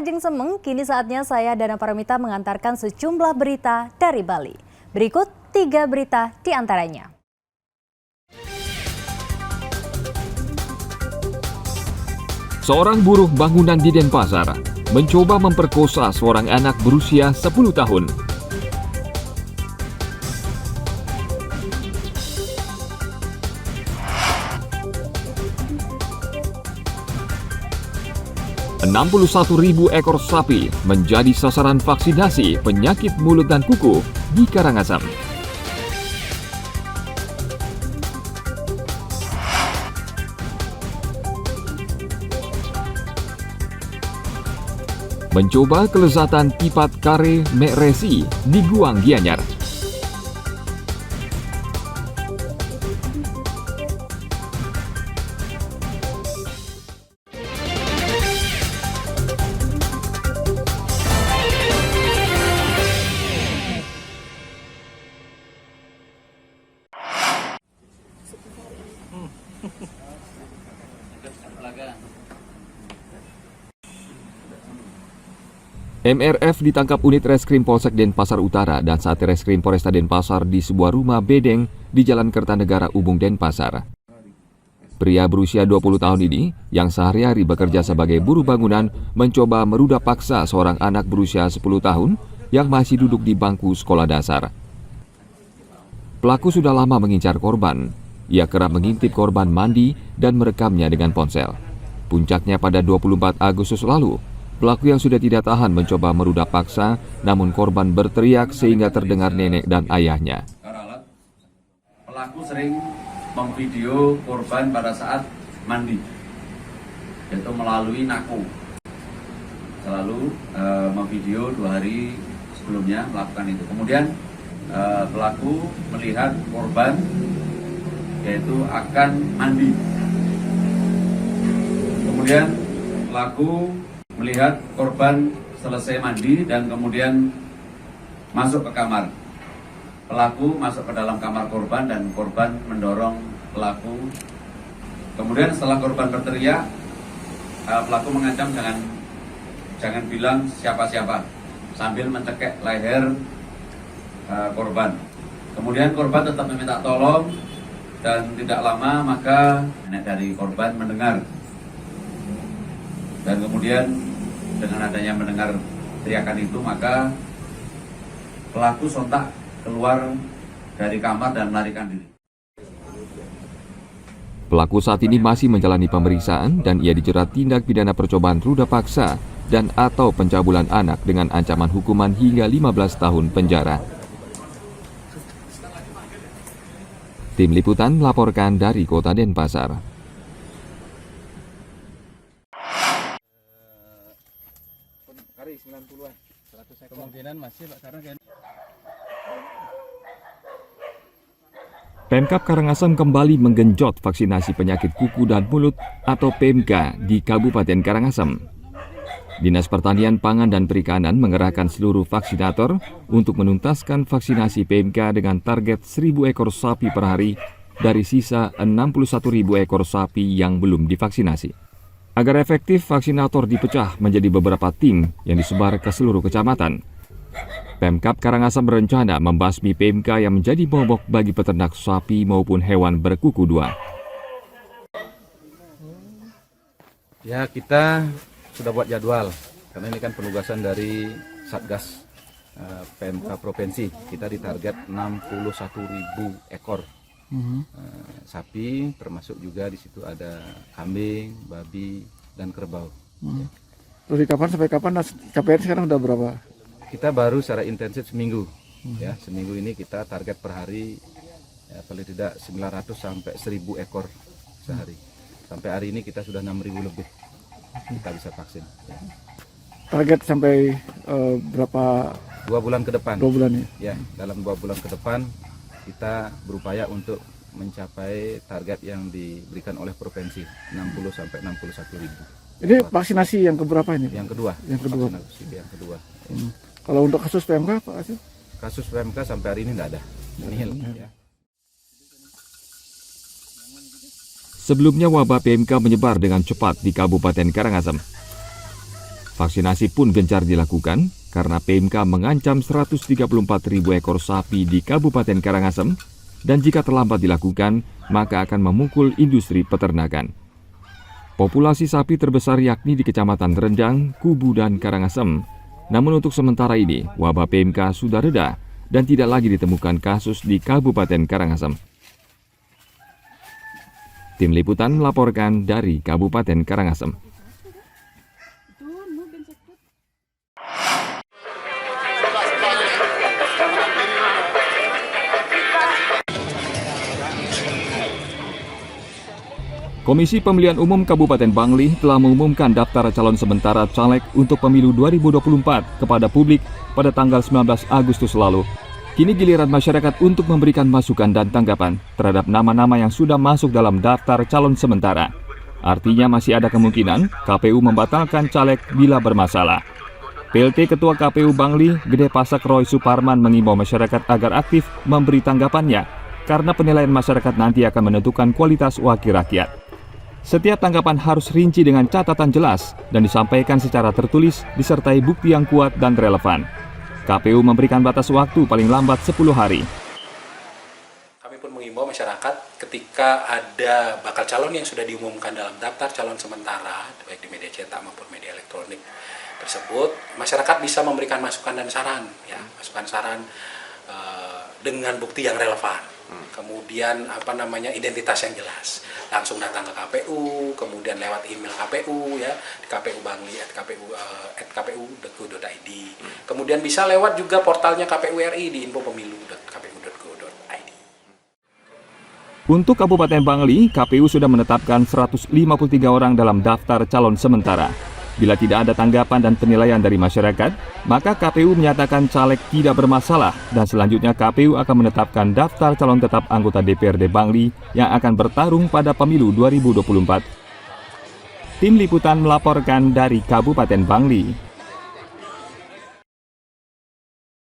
Widing Semeng, kini saatnya saya Dana Paramita mengantarkan sejumlah berita dari Bali. Berikut 3 berita di antaranya. Seorang buruh bangunan di Denpasar mencoba memperkosa seorang anak berusia 10 tahun. ...61.000 ekor sapi menjadi sasaran vaksinasi penyakit mulut dan kuku di Karangasem. Mencoba kelezatan tipat kare mek resi di Guang Gianyar. MRF ditangkap unit Reskrim Polsek Denpasar Utara dan Satreskrim Polresta Denpasar di sebuah rumah bedeng di Jalan Kertanegara Ubung, Denpasar. Pria berusia 20 tahun ini yang sehari-hari bekerja sebagai buruh bangunan mencoba merudah paksa seorang anak berusia 10 tahun yang masih duduk di bangku sekolah dasar. Pelaku sudah lama mengincar korban. Ia kerap mengintip korban mandi dan merekamnya dengan ponsel. Puncaknya pada 24 Agustus lalu, pelaku yang sudah tidak tahan mencoba merudah paksa, namun korban berteriak sehingga terdengar nenek dan ayahnya. Pelaku sering memvideo korban pada saat mandi, yaitu melalui naku. Selalu memvideo 2 hari sebelumnya melakukan itu. Kemudian pelaku melihat korban yaitu akan mandi. Kemudian pelaku melihat korban selesai mandi dan kemudian masuk ke kamar. Pelaku masuk ke dalam kamar korban dan korban mendorong pelaku. Kemudian setelah korban berteriak, pelaku mengancam jangan bilang siapa-siapa sambil mencekek leher korban. Kemudian korban tetap meminta tolong dan tidak lama maka nenek dari korban mendengar. Dan kemudian dengan adanya mendengar teriakan itu, maka pelaku sontak keluar dari kamar dan melarikan diri. Pelaku saat ini masih menjalani pemeriksaan dan ia dijerat tindak pidana percobaan rudah paksa dan atau pencabulan anak dengan ancaman hukuman hingga 15 tahun penjara. Tim Liputan melaporkan dari Kota Denpasar. Pemkab Karangasem kembali menggenjot vaksinasi penyakit kuku dan mulut atau PMK di Kabupaten Karangasem. Dinas Pertanian, Pangan, dan Perikanan mengerahkan seluruh vaksinator untuk menuntaskan vaksinasi PMK dengan target 1.000 ekor sapi per hari dari sisa 61.000 ekor sapi yang belum divaksinasi. Agar efektif, vaksinator dipecah menjadi beberapa tim yang disebar ke seluruh kecamatan. Pemkab Karangasem berencana membasmi PMK yang menjadi momok bagi peternak sapi maupun hewan berkuku 2. Ya, kita sudah buat jadwal karena ini kan penugasan dari Satgas PMK Provinsi. Kita ditarget 61.000 ekor sapi, termasuk juga di situ ada kambing, babi, dan kerbau. Terus kapan sampai kapan? Capaian sekarang udah berapa? Kita baru secara intensif seminggu. Ya, seminggu ini kita target per hari ya, paling tidak 900 sampai 1.000 ekor sehari. Sampai hari ini kita sudah 6.000 lebih. Kita bisa vaksin. Ya. Target sampai berapa? 2 bulan ke depan. 2 bulan ya? Ya, dalam 2 bulan ke depan kita berupaya untuk mencapai target yang diberikan oleh provinsi 60 sampai 61.000. Ini vaksinasi yang keberapa ini? Yang kedua. Yang kedua. Vaksinasi yang kedua. Kalau untuk kasus PMK Pak Hasil? Kasus PMK sampai hari ini tidak ada. Nihil. Ya. Sebelumnya wabah PMK menyebar dengan cepat di Kabupaten Karangasem. Vaksinasi pun gencar dilakukan karena PMK mengancam 134.000 ekor sapi di Kabupaten Karangasem dan jika terlambat dilakukan, maka akan memukul industri peternakan. Populasi sapi terbesar yakni di Kecamatan Rendang, Kubu, dan Karangasem. Namun untuk sementara ini, wabah PMK sudah reda dan tidak lagi ditemukan kasus di Kabupaten Karangasem. Tim Liputan melaporkan dari Kabupaten Karangasem. Komisi Pemilihan Umum Kabupaten Bangli telah mengumumkan daftar calon sementara caleg untuk pemilu 2024 kepada publik pada tanggal 19 Agustus lalu. Kini giliran masyarakat untuk memberikan masukan dan tanggapan terhadap nama-nama yang sudah masuk dalam daftar calon sementara. Artinya masih ada kemungkinan KPU membatalkan caleg bila bermasalah. PLT Ketua KPU Bangli, Gede Pasak Roy Suparman mengimbau masyarakat agar aktif memberi tanggapannya karena penilaian masyarakat nanti akan menentukan kualitas wakil rakyat. Setiap tanggapan harus rinci dengan catatan jelas dan disampaikan secara tertulis disertai bukti yang kuat dan relevan. KPU memberikan batas waktu paling lambat 10 hari. Kami pun mengimbau masyarakat ketika ada bakal calon yang sudah diumumkan dalam daftar calon sementara, baik di media cetak maupun media elektronik tersebut, masyarakat bisa memberikan masukan dan saran, masukan saran dengan bukti yang relevan. Kemudian identitas yang jelas, langsung datang ke KPU, kemudian lewat email KPU di KPU Bangli @kpu.go.id. Kemudian bisa lewat juga portalnya KPU RI di infopemilu.kpu.go.id. Untuk Kabupaten Bangli, KPU sudah menetapkan 153 orang dalam daftar calon sementara. Bila tidak ada tanggapan dan penilaian dari masyarakat, maka KPU menyatakan caleg tidak bermasalah dan selanjutnya KPU akan menetapkan daftar calon tetap anggota DPRD Bangli yang akan bertarung pada pemilu 2024. Tim Liputan melaporkan dari Kabupaten Bangli.